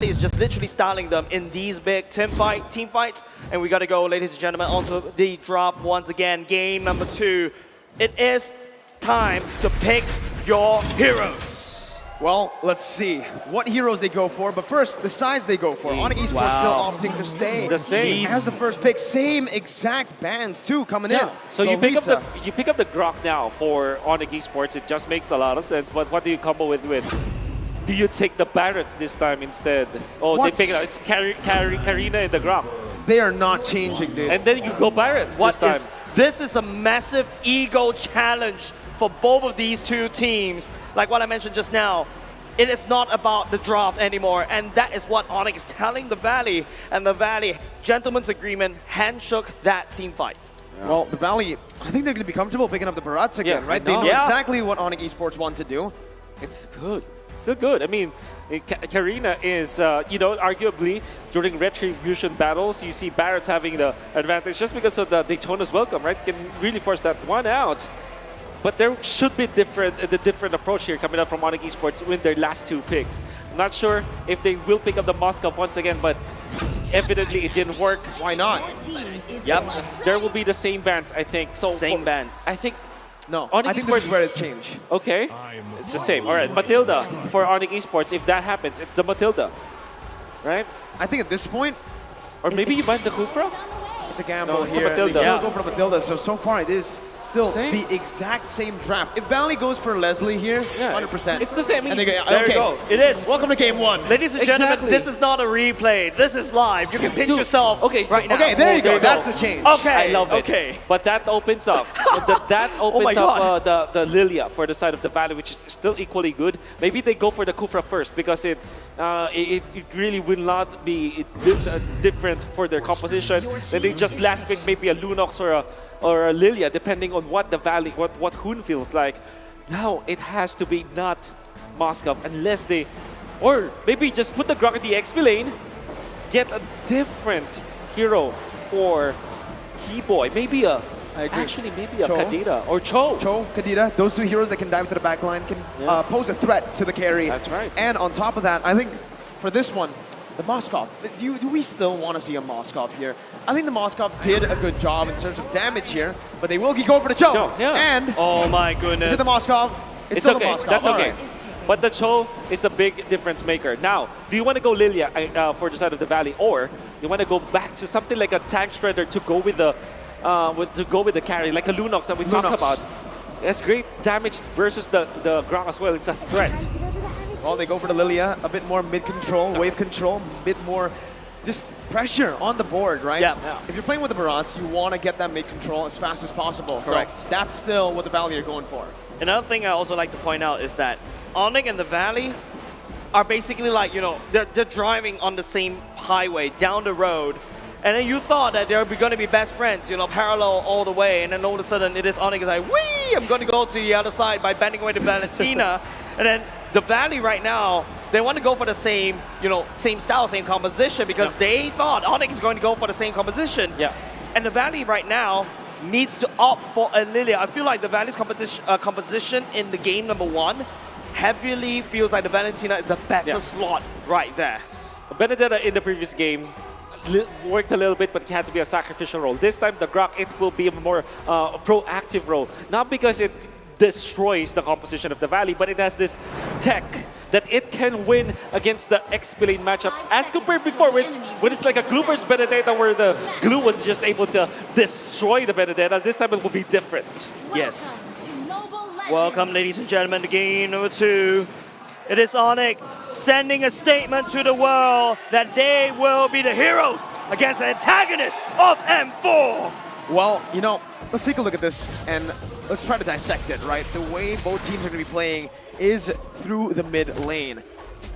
is just literally styling them in these big team fights. And we got to go, ladies and gentlemen, onto the drop once again. Game number 2. It is time to pick your heroes. Well, let's see what heroes they go for. But first, the sides they go for. ONIC Esports still opting to stay. The same. As the first pick, same exact bands too coming in. So you pick up the Grok now for ONIC Esports. It just makes a lot of sense. But what do you combo with? Do you take the Barretts this time instead? Oh, they pick it up. It's Karina and the Grok. They are not changing, dude. And then you go Barretts this time. This is a massive ego challenge for both of these two teams. Like what I mentioned just now, it is not about the draft anymore. And that is what ONIC is telling the Valley. And the Valley, gentleman's agreement, handshook that team fight. Yeah. Well, the Valley, I think they're going to be comfortable picking up the Barretts again, right? They know exactly what ONIC Esports want to do. It's good. Still good. I mean, Karina is, arguably during retribution battles, you see Barretts having the advantage just because of the Daytona's welcome, right? Can really force that one out. But there should be a different approach here coming up from ONIC Esports with their last 2 picks. I'm not sure if they will pick up the Moscow once again, but evidently it didn't work. Why not? Yep. There will be the same bands, I think. So same bands. I think. No, ONIC I think Esports, this is where it changed. Okay, it's the same. All right, Matilda for ONIC Esports. If that happens, it's the Matilda, right? I think at this point, or maybe you buy the Kufra. It's a gamble no, it's here. A Matilda. They still go for Matilda. So far it is still the exact same draft. If Valley goes for Leslie here, 100%. It's the same. And they go, there you go. It is. Welcome to game 1. Ladies and gentlemen, this is not a replay. This is live. You can pinch yourself right now. Okay, there you go. That's the change. Okay. I love it. Okay. But that opens up. that opens up the Lilia for the side of the Valley, which is still equally good. Maybe they go for the Kufra first because it really will not be different for their composition. Then they just last pick maybe a Lunox or a Lilia, depending on what the Valley, what Hoon feels like. Now it has to be not Moskov unless they, or maybe just put the Grok in the XP lane, get a different hero for Keyboy. Maybe a, actually maybe a Kadira or Cho. Kadira, those 2 heroes that can dive to the back line can pose a threat to the carry. That's right. And on top of that, I think for this one, the Moskov, do we still want to see a Moskov here? I think the Moskov did a good job in terms of damage here, but they will go for the Cho. And oh my goodness. Is it the Moskov? It's still okay. the Moskov. That's okay. But the Cho is a big difference maker. Now, do you want to go Lilia for the side of the Valley, or you want to go back to something like a Tank Shredder to go with the carry, like a Lunox that we talked about? That's great damage versus the Grok as well. It's a threat. Well, they go for the Lilia, a bit more mid-control, wave control, a bit more just pressure on the board, right? Yeah. If you're playing with the Barretts, you want to get that mid-control as fast as possible. Correct. So that's still what the Valley are going for. Another thing I also like to point out is that ONIC and the Valley are basically like, they're driving on the same highway down the road. And then you thought that they're going to be best friends, parallel all the way. And then all of a sudden, it is ONIC is like, wee, I'm going to go to the other side by bending away to Valentina. And then the Valley right now, they want to go for the same, same style, same composition because they thought ONIC is going to go for the same composition. Yeah. And the Valley right now needs to opt for a Lilia. I feel like the Valley's composition in the game number 1 heavily feels like the Valentina is a better slot right there. Benedetta in the previous game worked a little bit, but it had to be a sacrificial role. This time, the Grok, it will be a more proactive role. Not because it destroys the composition of the Valley, but it has this tech that it can win against the XP lane matchup as compared before when it's like a glue versus Benedetta where the glue was just able to destroy the Benedetta. This time it will be different. Yes. Welcome, ladies and gentlemen, to game number 2. It is ONIC sending a statement to the world that they will be the heroes against the antagonists of M4. Well, let's take a look at this and let's try to dissect it, right? The way both teams are going to be playing is through the mid lane.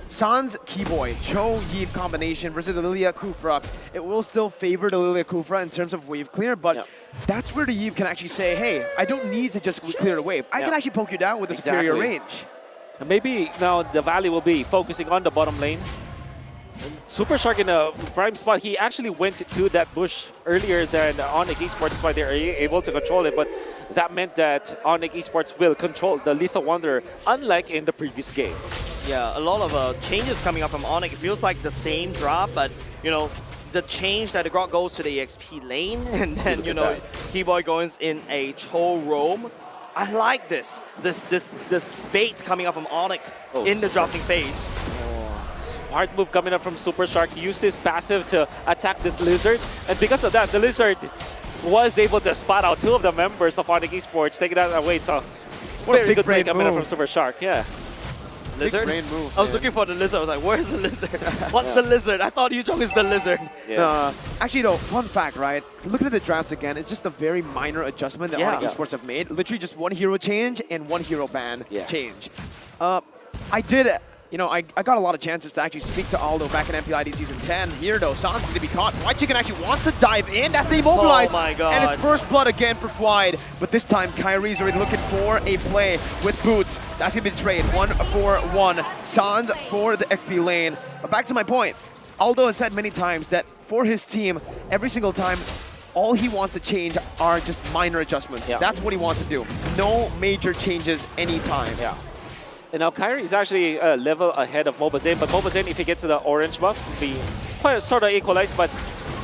Sans Keyboy, Cho Yeet combination versus the Lilia Kufra. It will still favor the Lilia Kufra in terms of wave clear, but that's where the Yeet can actually say, hey, I don't need to just clear the wave. I can actually poke you down with a superior range. And maybe now the Valley will be focusing on the bottom lane. Super Shark in a prime spot. He actually went to that bush earlier than ONIC Esports. That's why they're able to control it. But that meant that ONIC Esports will control the Lethal Wanderer, unlike in the previous game. Yeah, a lot of changes coming up from ONIC. It feels like the same drop, but you know, the change that the Grok goes to the EXP lane, and then you know, Keyboy goes in a Cho roam. I like this bait coming up from ONIC in the dropping phase. Smart move coming up from Super Shark. Use this passive to attack this Lizard, and because of that, the Lizard was able to spot out 2 of the members of ONIC Esports, taking that away. So, very good play coming up from Super Shark. Yeah. Lizard? Big brain move, I was looking for the lizard. I was like, where's the lizard? What's the lizard? I thought Yu Chong is the lizard. Yeah. Actually, though, fun fact, right? Looking at the drafts again, it's just a very minor adjustment that ONIC Esports have made. Literally just 1 hero change and 1 hero ban change. I did, you know, I got a lot of chances to actually speak to Aldo back in MPID Season 10. Here, though, Sans is going to be caught. White Chicken actually wants to dive in. That's the immobilize. Oh, my God. And it's first blood again for Fwide. But this time, Kyrie's already looking for a play with Boots. That's going to be the trade. 1-4-1. Sans for the XP lane. But back to my point. Aldo has said many times that for his team, every single time, all he wants to change are just minor adjustments. Yeah. That's what he wants to do. No major changes anytime. Yeah. And now Kyrie is actually a level ahead of Mobazane, but Mobazane, if he gets to the orange buff, will be quite sort of equalized, but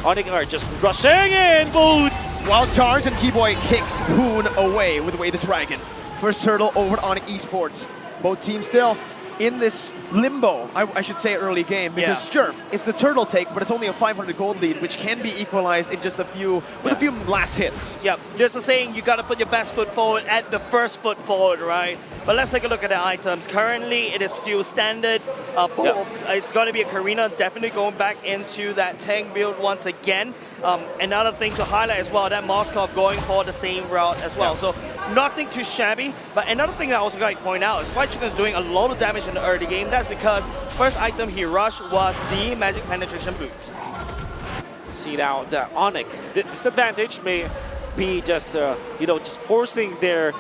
ONIC are just rushing in, Boots! Wild charge, and Keyboy kicks Hoon away with Way the Dragon. First turtle over to ONIC Esports. Both teams still in this limbo, I should say, early game, because sure, it's the turtle take, but it's only a 500 gold lead, which can be equalized in just a few, with a few last hits. Yep, there's a saying, you gotta put your best foot forward at the first foot forward, right? But let's take a look at the items. Currently, it is still standard. It's gonna be a Karina, definitely going back into that tank build once again. Another thing to highlight as well, that Moskov going for the same route as well. So nothing too shabby, but another thing that I also like to point out is White Chicken is doing a lot of damage in the early game. That's because first item he rushed was the Magic Penetration Boots. See now, the ONIC, the disadvantage may be just, you know, just forcing their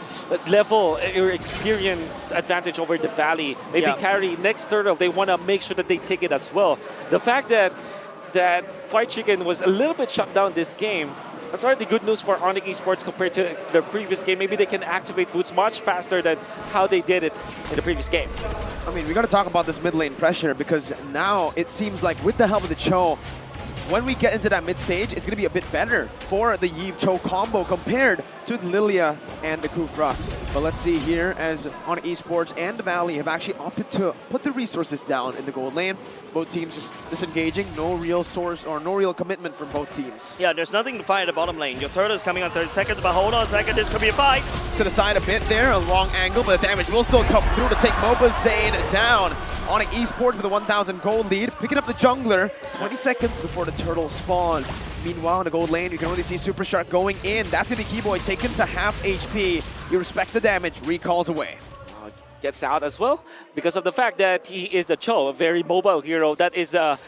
level or experience advantage over the Valley. Maybe carry next turtle, they want to make sure that they take it as well. The fact that Fried Chicken was a little bit shut down this game, that's already good news for ONIC Esports compared to the previous game. Maybe they can activate Boots much faster than how they did it in the previous game. I mean, we got to talk about this mid lane pressure, because now it seems like with the help of the Cho, when we get into that mid stage, it's going to be a bit better for the Yve Cho combo compared to the Lilia and the Kufra. But let's see here, as ONIC Esports and the Valley have actually opted to put the resources down in the gold lane. Both teams just disengaging, no real source or no real commitment from both teams. Yeah, there's nothing to fight at the bottom lane. Your turtle is coming on 30 seconds, but hold on a second, this could be a fight. Sit aside a bit there, a long angle, but the damage will still come through to take Mobazane down. ONIC Esports with a 1,000 gold lead, picking up the jungler 20 seconds before the turtle spawns. Meanwhile, in the gold lane, you can only see Super Shark going in. That's going to be Keyboy taken to half HP. He respects the damage, recalls away. Gets out as well because of the fact that he is a Cho, a very mobile hero. That is the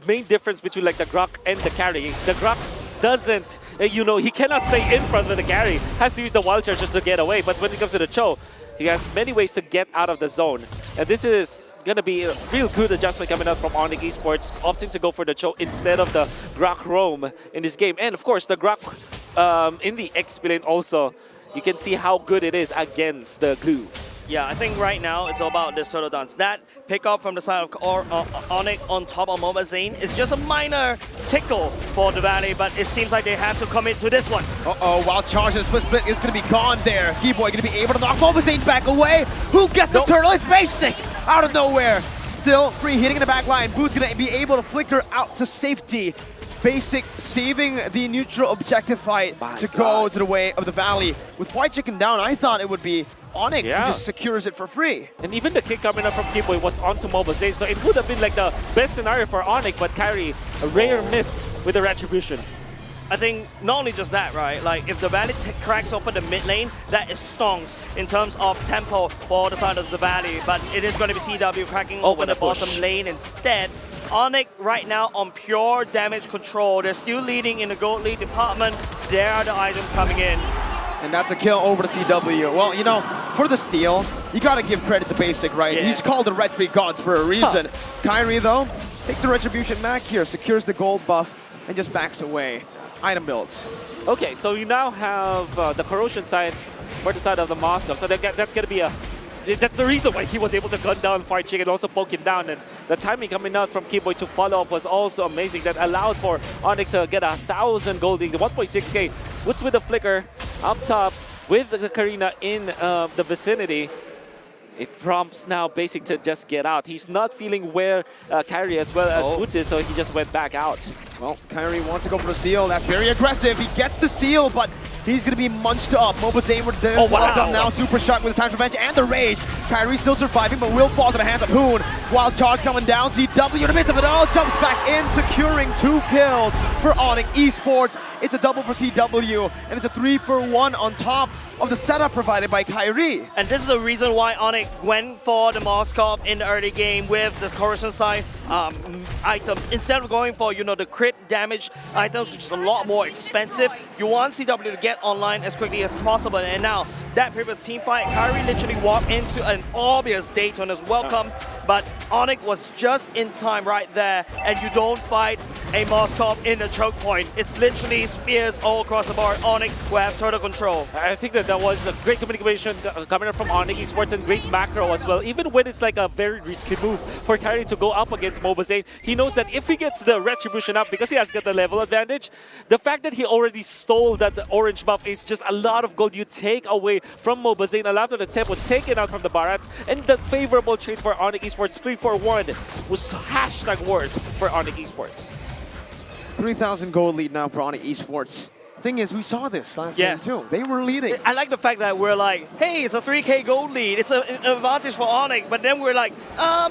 main difference between like the Grok and the carry. The Grok doesn't, you know, he cannot stay in front of the carry. Has to use the wild charge just to get away. But when it comes to the Cho, he has many ways to get out of the zone. And this is going to be a real good adjustment coming out from ONIC Esports, opting to go for the Cho instead of the Grok roam in this game. And of course, the Grok in the XP lane also, you can see how good it is against the glue. Yeah, I think right now it's all about this turtle dance. That pickup from the side of ONIC on top of Mobazane is just a minor tickle for the Valley, but it seems like they have to commit to this one. Uh-oh, wild charge and split is going to be gone there. Keyboy going to be able to knock Mobazane back away. Who gets the turtle? It's basic out of nowhere. Still free hitting in the back line. Boo's going to be able to flicker out to safety. Basic saving the neutral objective fight to go to the way of the Valley. With White Chicken down, I thought it would be ONIC who just secures it for free. And even the kick coming up from Keyboy was onto Mobazane, so it would have been like the best scenario for ONIC, but Kyrie, a rare miss with the retribution. I think not only just that, right? Like if the Valley cracks open the mid lane, that is stonks in terms of tempo for the side of the Valley. But it is going to be CW cracking open the bottom lane instead. ONIC right now on pure damage control. They're still leading in the gold lead department. There are the items coming in. And that's a kill over to CW. Well, you know, for the steal, you gotta give credit to Basic, right? Yeah. He's called the Retry Gods for a reason. Kyrie, though, takes the Retribution back here, secures the gold buff, and just backs away. Item builds. Okay, so you now have the Corrosion side for the side of the Moscow. So that's going to be a that's the reason why he was able to gun down Fire Chicken and also poke him down. And the timing coming out from Keyboy to follow up was also amazing. That allowed for ONIC to get 1,000 gold lead, 1.6k. Woods with the flicker up top with the Karina in the vicinity. It prompts now Basic to just get out. He's not feeling where Kyrie as well as Woods is, so he just went back out. Well, Kyrie wants to go for the steal. That's very aggressive. He gets the steal, but he's going to be munched up. Mobazane with the welcome now. Super Shock with the time revenge and the rage. Kyrie still surviving, but will fall to the hands of Hoon. Wild charge coming down. CW in the midst of it all jumps back in, securing 2 kills for ONIC Esports. It's a double for CW, and it's a 3-for-1 on top of the setup provided by Kyrie. And this is the reason why ONIC went for the Moskov in the early game with the corrosion side items. Instead of going for, the crit damage items, which is a lot more expensive, you want CW to get online as quickly as possible. And now, that previous team fight, Kyrie literally walked into an obvious Daytona's welcome, but ONIC was just in time right there, and you don't fight a Moskov in the choke point. It's literally spears all across the board. ONIC will have total control. I think that was a great communication coming up from ONIC Esports and great macro as well. Even when it's like a very risky move for Kyrie to go up against Mobazane, he knows that if he gets the retribution up, because he has got the level advantage, the fact that he already stole that orange buff is just a lot of gold you take away from Mobazane. A lot of the tempo taken out from the Barats, and the favorable trade for ONIC Esports 3-for-1 was hashtag worth for ONIC Esports. 3,000 gold lead now for ONIC Esports. Thing is, we saw this last game too. They were leading. I like the fact that we're like, hey, it's a 3k gold lead. It's an advantage for ONIC. But then we're like,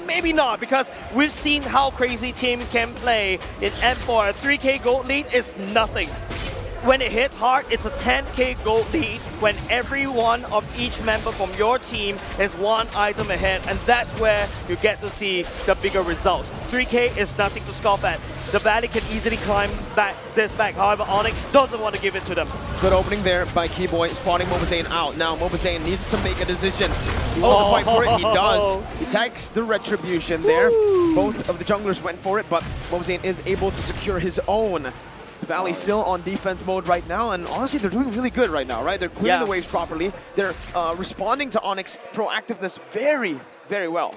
maybe not, because we've seen how crazy teams can play in M4. A 3k gold lead is nothing. When it hits hard, it's a 10k gold lead when every one of each member from your team is 1 item ahead, and that's where you get to see the bigger results. 3k is nothing to scoff at. The Valley can easily climb this back. However, ONIC doesn't want to give it to them. Good opening there by Keyboy, spotting Mobazane out. Now Mobazane needs to make a decision. He wants to fight for it. He does. He takes the retribution there. Both of the junglers went for it, but Mobazane is able to secure his own. The Valley still on defense mode right now, and honestly, they're doing really good right now, right? They're clearing the waves properly. They're responding to ONIC's proactiveness very, very well.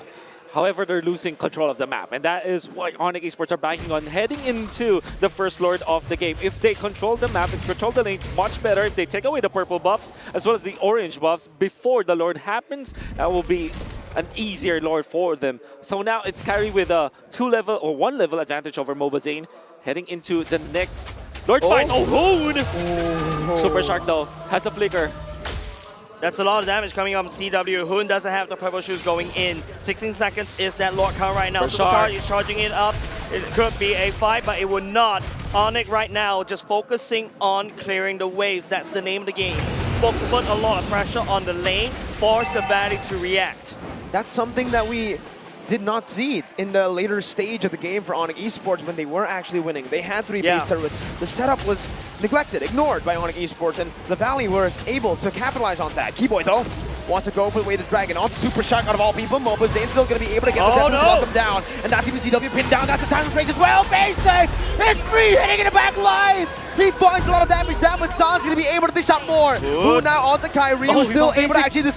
However, they're losing control of the map, and that is why ONIC Esports are banking on heading into the first Lord of the game. If they control the map and control the lanes much better, if they take away the purple buffs as well as the orange buffs before the Lord happens, that will be an easier Lord for them. So now it's Kyrie with a 2-level or 1-level advantage over Mobazane, heading into the next Lord fight. Oh, Hoon! Super Shark though has the flicker. That's a lot of damage coming up on CW. Hoon doesn't have the purple shoes going in. 16 seconds is that Lord count right now. Supercharge is charging it up. It could be a fight, but it will not. ONIC right now just focusing on clearing the waves. That's the name of the game. Put a lot of pressure on the lanes, force the Valley to react. That's something that we did not see in the later stage of the game for ONIC Esports when they were actually winning. They had 3 base turrets. The setup was neglected, ignored by ONIC Esports, and the Valley was able to capitalize on that. Keyboy though wants to go for the way to Dragon. On Super Shock out of all people. Mobazane's still going to be able to get the Tempest welcome down. And that's even CW pinned down. That's the time range as well. Basic! It's free hitting in the back lines! He finds a lot of damage down, but San's going to be able to dish out more. Who now onto Kyrie, who's still able to actually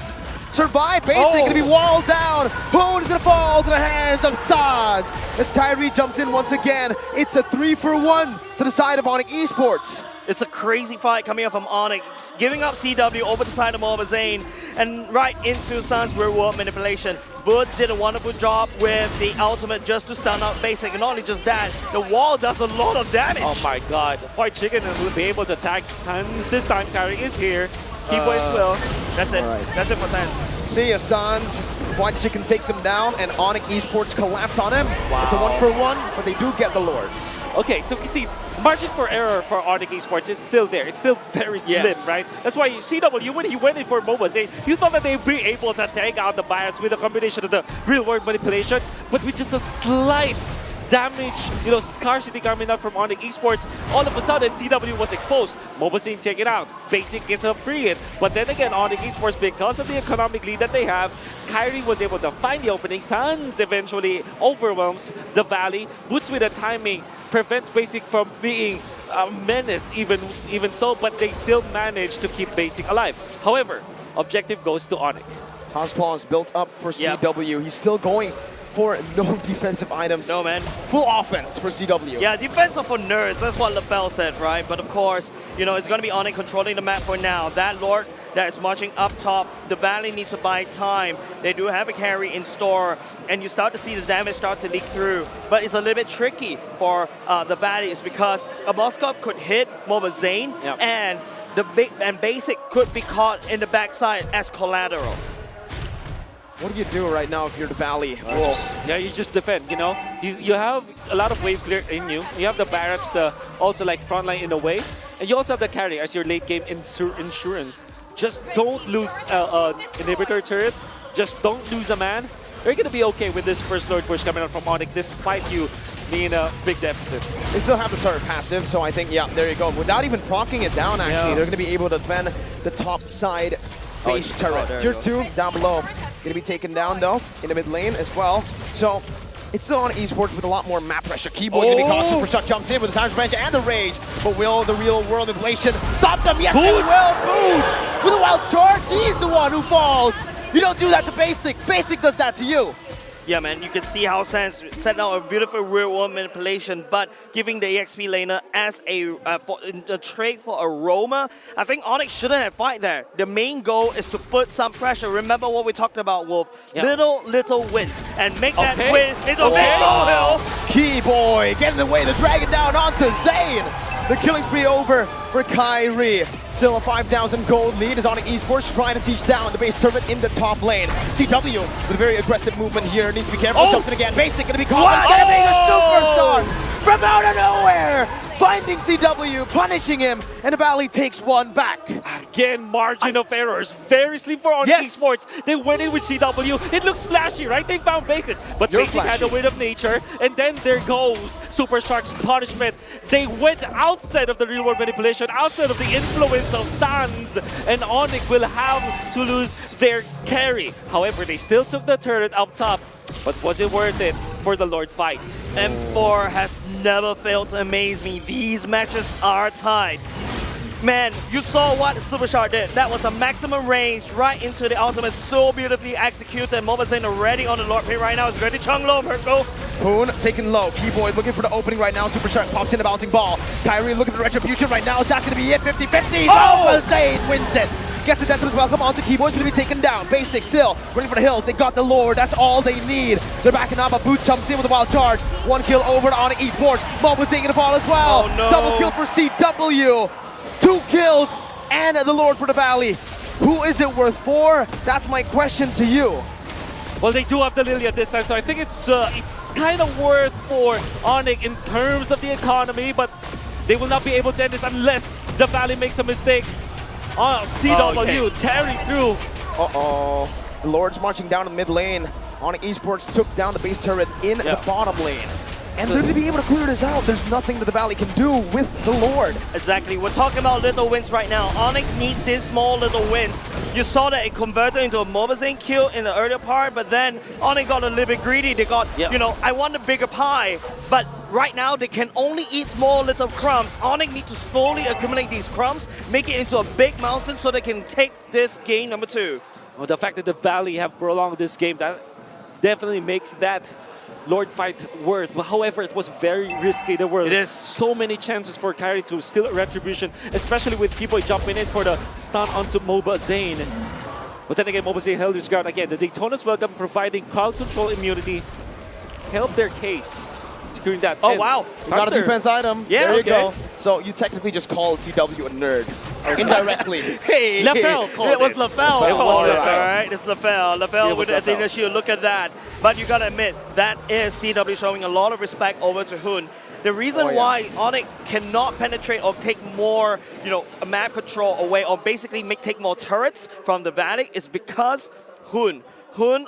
survive. Basic gonna be walled down. Hoon is gonna fall to the hands of Sans. As Kyrie jumps in once again, it's a 3-for-1 to the side of ONIC Esports. It's a crazy fight coming up from ONIC, giving up CW over the side of Mobazane and right into Sans reward manipulation. Woods did a wonderful job with the ultimate just to stun out Basic, and not only just that, the wall does a lot of damage. Oh my god, White Chicken will be able to attack Sans this time. Kyrie is here. Keyboy as well. That's it. That's it for Sans. See ya, Sans. White Chicken takes him down, and ONIC Esports collapse on him. Wow. It's a 1-for-1, but they do get the Lord. Okay, so you see, margin for error for ONIC Esports, it's still there. It's still very slim, right? That's why CW, when he went in for Mobazane, you thought that they'd be able to take out the Barats with a combination of the real-world manipulation, but with just a slight damage, scarcity coming out from ONIC Esports. All of a sudden, CW was exposed. Mobazane take it out. Basic gets a free hit. But then again, ONIC Esports, because of the economic lead that they have, Kyrie was able to find the opening. Sans eventually overwhelms the Valley. Boots with the timing prevents Basic from being a menace even so, but they still manage to keep Basic alive. However, objective goes to ONIC. Houseclaw is built up for Yep. CW. He's still going for no defensive items. No, man. Full offense for CW. Yeah, defense are for nerds. That's what LaFell said, right? But of course, you know, it's going to be ONIC controlling the map for now. That Lord that is marching up top, the Valley needs to buy time. They do have a carry in store, and you start to see the damage start to leak through. But it's a little bit tricky for the Valley is because a Moskov could hit Mobile Zane, Yep. and the Basic could be caught in the backside as collateral. What do you do right now if you're the Valley? Yeah, you just defend, you know. You have a lot of wave clear in you. You have the Barretts, the also like frontline in a way. And you also have the carry as your late game insurance. Just don't lose inhibitor turret. Just don't lose a man. You're going to be okay with this first Lord push coming out from ONIC despite you being in a big deficit. They still have the turret passive, so I think, yeah, there you go. Without even procking it down, actually, Yeah. they're going to be able to defend the top side base turret. there Tier you 2 down below. Going to be taken down, though, in the mid lane as well. So it's still on esports with a lot more map pressure. Keyboard going to be caught. Supershock jumps in with the time revenge and the rage. But will the real world inflation stop them? Yes, they will. Boots with a wild charge. He's the one who falls. You don't do that to Basic. Basic does that to you. Yeah, man, you can see how Sans set out a beautiful real-world manipulation, but giving the EXP laner as a trade for Aroma, I think ONIC shouldn't have fight there. The main goal is to put some pressure. Remember what we talked about, Wolf? Yeah. Little wins, and make that Okay. win into a big molehill. Keyboy getting the way, the dragon down onto Zane. The killing spree over for Kyrie. Still a 5,000 gold lead as ONIC Esports trying to siege down the base turret in the top lane. CW with a very aggressive movement here. Needs to be careful. Jumps in again. Basic going to be caught. It's going to be a superstar from out of nowhere. Finding CW, punishing him, and the Valley takes one back. Again, margin of errors. Very slim for ONIC Yes. Esports. They went in with CW. It looks flashy, right? They found Basic. But You're Basic had the flashy. weight of nature. And then there goes Super Shark's punishment. They went outside of the real world manipulation, outside of the influence of Sans. And ONIC will have to lose their carry. However, they still took the turret up top. But was it worth it for the Lord fight? M4 has never failed to amaze me. These matches are tied. Man, you saw what Superstar did. That was a maximum range right into the ultimate, so beautifully executed. Mobile Zane already on the Lord pit right now. It's ready. Chung low, go. Poon taken low. Keyboy looking for the opening right now. Superstar pops in a bouncing ball. Kyrie looking for retribution right now. That's going to be it. 50-50. Oh! Zane wins it. Gets the death as well. Come on to Keyboy's going to be taken down. Basic still running for the hills. They got the Lord. That's all they need. They're backing up. A boot jumps in with a wild charge. One kill over to ONIC Esports. Mobile taking the ball as well. Oh, no. Double kill for CW. 2 kills and the Lord for the Valley. Who is it worth for? That's my question to you. Well, they do have the Lilia this time, so I think it's kind of worth for ONIC in terms of the economy, but they will not be able to end this unless the Valley makes a mistake. CW tearing through. Uh-oh. The Lord's marching down the mid lane. ONIC Esports took down the base turret in the bottom lane. And they're going to be able to clear this out. There's nothing that the Valley can do with the Lord. Exactly. We're talking about little wins right now. ONIC needs these small little wins. You saw that it converted into a Mobile Zane kill in the earlier part, but then ONIC got a little bit greedy. They got, you know, I want a bigger pie. But right now, they can only eat small little crumbs. ONIC need to slowly accumulate these crumbs, make it into a big mountain so they can take this game number 2. Well, the fact that the Valley have prolonged this game, that definitely makes that Lord fight worth. However, it was very risky. There were so many chances for Kyrie to steal retribution, especially with Keyboy jumping in for the stun onto Mobile Zane. But then again, Mobile Zane held his ground again. The Daytona's Welcome providing crowd control immunity helped their case, securing that. Oh, wow. You got a defense item. Yeah, there you okay. go. So you technically just called CW a nerd. Indirectly. Hey, LaFell called it was it. LaFell. It was, All right. right, it's LaFell. LaFell It was with the LaFell. Athena shield. Look at that. But you gotta admit, that is CW showing a lot of respect over to Hun. The reason why ONIC cannot penetrate or take more, you know, map control away, or basically take more turrets from the Valley, is because Hun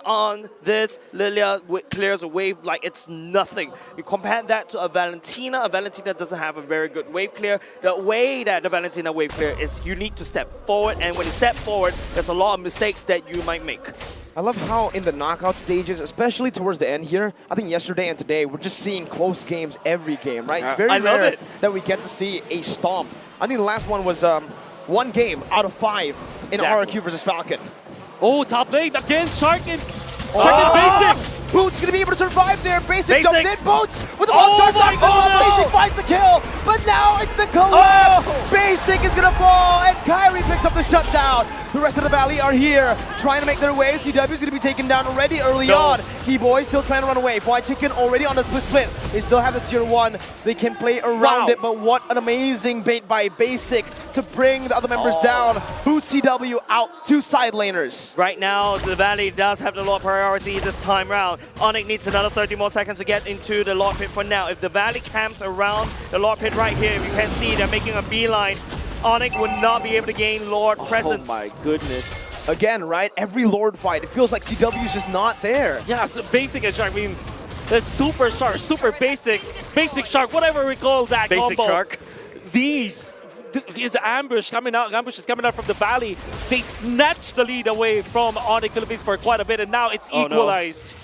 on this Lilia clears a wave like it's nothing. You compare that to a Valentina doesn't have a very good wave clear. The way that the Valentina wave clear is you need to step forward, and when you step forward, there's a lot of mistakes that you might make. I love how in the knockout stages, especially towards the end here, I think yesterday and today, we're just seeing close games every game, right? It's very I love rare it. that we get to see a stomp. I think the last one was 1 game out of 5 in Exactly. RRQ versus Falcon. Oh, top lane again. Shark and Basic. Boots gonna be able to survive there. Basic Basic. jumps in. Boots with the Oh long my charge. God. Basic finds the kill, but now it's the collapse. Basic is gonna fall, and Kyrie picks up the shutdown. The rest of the Valley are here, trying to make their way. CW is gonna be taken down already early on. Keyboy still trying to run away. White Chicken already on the split. They still have the tier 1. They can play around it, but what an amazing bait by Basic to bring the other members down. Boot CW out, 2 side laners. Right now, the Valley does have the Lord priority this time round. ONIC needs another 30 more seconds to get into the Lord Pit for now. If the Valley camps around the Lord Pit right here, if you can see, they're making a beeline. ONIC would not be able to gain Lord presence. Oh my goodness. Again, right? Every Lord fight, it feels like CW is just not there. Yeah, so Basic and Shark. I mean, the Super Shark, Super Basic Shark, whatever we call that Basic combo. Shark. These ambushes coming out from the Valley. They snatched the lead away from ONIC Philippines for quite a bit, and now it's equalized.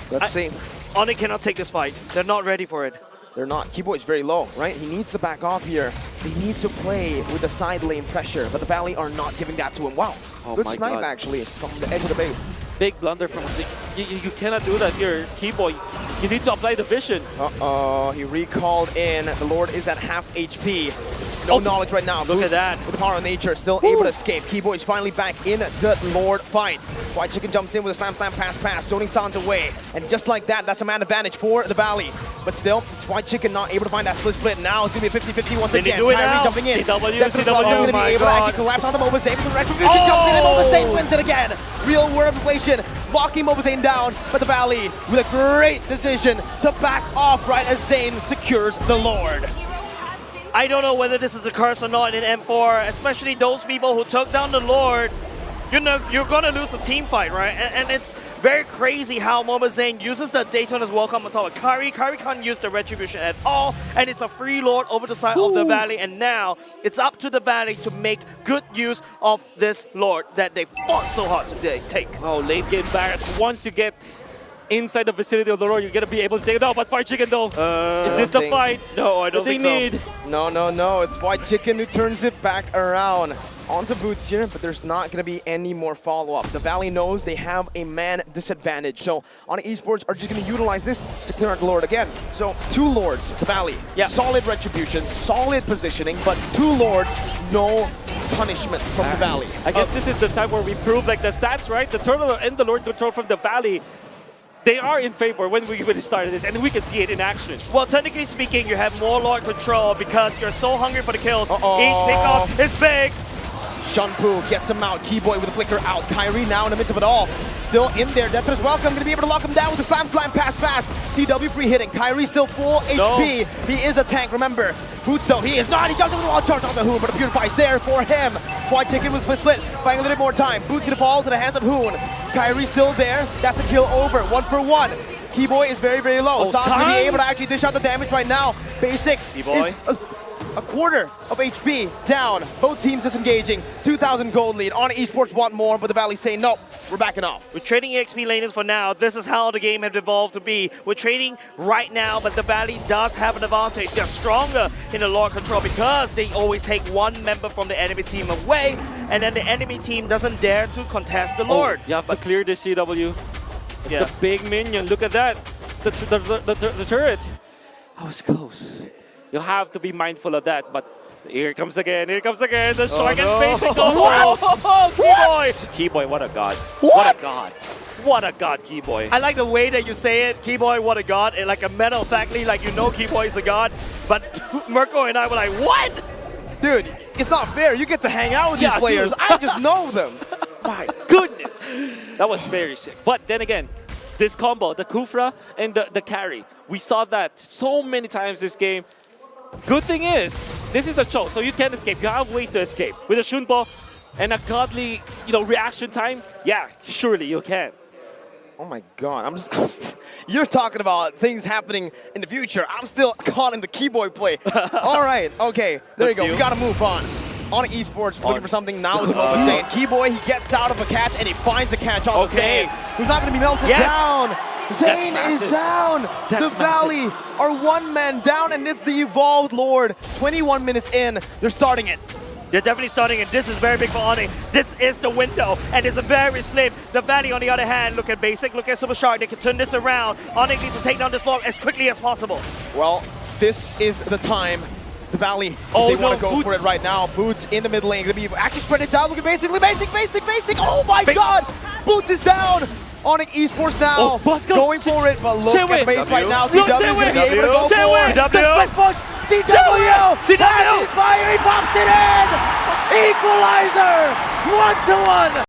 Let's see. ONIC cannot take this fight. They're not ready for it. They're not. Keyboy's very low, right? He needs to back off here. They need to play with the side lane pressure, but the Valley are not giving that to him. Wow. Oh Good my snipe, God. actually, from the edge of the base. Big blunder from Zik. You cannot do that here, Keyboy. You need to apply the vision. Uh-oh, he recalled in. The Lord is at half HP. No knowledge right now. Look at that. With the power of nature, still able to escape. Keyboy is finally back in the Lord fight. White Chicken jumps in with a slam, pass, zoning Sans away. And just like that, that's a man advantage for the Valley. But still, it's White Chicken not able to find that split. Now it's going to be a 50-50 once They need again. to do it Kyrie now. jumping in. CW. going to be able to actually collapse on the Mobazane with the retribution. Jumps in and Mobazane wins it again. Real world inflation, locking Mobazane down. But the Valley with a great decision to back off right as Zane secures the Lord. I don't know whether this is a curse or not in M4, especially those people who took down the Lord. You know, you're going to lose a team fight, right? And it's very crazy how Mobazane uses the Daytona's Welcome on top of Kyrie. Kyrie can't use the Retribution at all, and it's a free Lord over the side of the Valley, and now it's up to the Valley to make good use of this Lord that they fought so hard to take. Oh, late game barracks. Once you get inside the vicinity of the Lord, you're going to be able to take it out. But Fire Chicken, though, is this the fight? No, I don't that they think need? so. No. It's White Chicken who turns it back around. Onto Boots here, but there's not going to be any more follow-up. The Valley knows they have a man disadvantage, so ONIC Esports are just going to utilize this to clear out the Lord again. So 2 Lords, the Valley. Yeah. Solid retribution, solid positioning, but 2 Lords, no punishment from the Valley. I guess this is the time where we prove like the stats, right? The Turtle and the Lord control from the Valley, they are in favor when we started this, and we can see it in action. Well, technically speaking, you have more Lord control because you're so hungry for the kills. Uh-oh. Each pickoff is big. Shunpu gets him out. Keyboy with a flicker out. Kyrie now in the midst of it all. Still in there. Death is welcome. Going to be able to lock him down with the slam pass. CW free hitting. Kyrie still full HP. He is a tank, remember. Boots though, he is not. He jumps over the wall, charge on the Hoon, but a purify is there for him. White Chicken with split. Buying a little bit more time. Boots going to fall to the hands of Hoon. Kyrie still there. That's a kill over. 1 for 1. Keyboy is very, very low. Sans going to be able to actually dish out the damage right now. Basic Keyboy. is a quarter of HP down. Both teams disengaging. 2,000 gold lead. ONIC Esports want more, but the Valley's saying, no, we're backing off. We're trading EXP laners for now. This is how the game has evolved to be. We're trading right now, but the Valley does have an advantage. They're stronger in the Lord control because they always take 1 member from the enemy team away, and then the enemy team doesn't dare to contest the Lord. You have to clear this CW. It's a big minion. Look at that. The turret. I was close. You have to be mindful of that, but here comes again. The Shark and Basic controls. Keyboy, what a god. What a god. What a god, Keyboy. I like the way that you say it, Keyboy, what a god. And like a matter of factly, like you know Keyboy is a god, but Mirko and I were like, what? Dude, it's not fair. You get to hang out with these players. Dude. I just know them. My goodness. That was very sick. But then again, this combo, the Kufra and the carry, we saw that so many times this game. Good thing is, this is a choke, so you can escape. You have ways to escape. With a Shunpo and a godly, reaction time, yeah, surely you can. Oh my god, I'm just you're talking about things happening in the future. I'm still caught in the Keyboy play. All right, okay, there you go. We gotta move on. ONIC Esports looking for something now is what I'm saying. Keyboy, he gets out of a catch and he finds a catch on the Zane, who's not gonna be melted down. Zane is down! The Valley are 1 man down, and it's the Evolved Lord. 21 minutes in, they're starting it. They're definitely starting, and this is very big for ONIC. This is the window, and it's a very slim. The Valley, on the other hand, look at Basic, look at Super Shark. They can turn this around. ONIC needs to take down this block as quickly as possible. Well, this is the time. The Valley, if Oh, they want to no, go for Boots. it right now. Boots in the mid lane, gonna be actually spread it down. Look at Basic. Oh my God! Boots is down. ONIC Esports now Oh, Bosco. going for it, but look Chewy. at Base right now. No, CW is gonna be able to go for Chewy. it. CW. The split push. CW. CW. Has his fire. He pops it in. Equalizer. 1-1.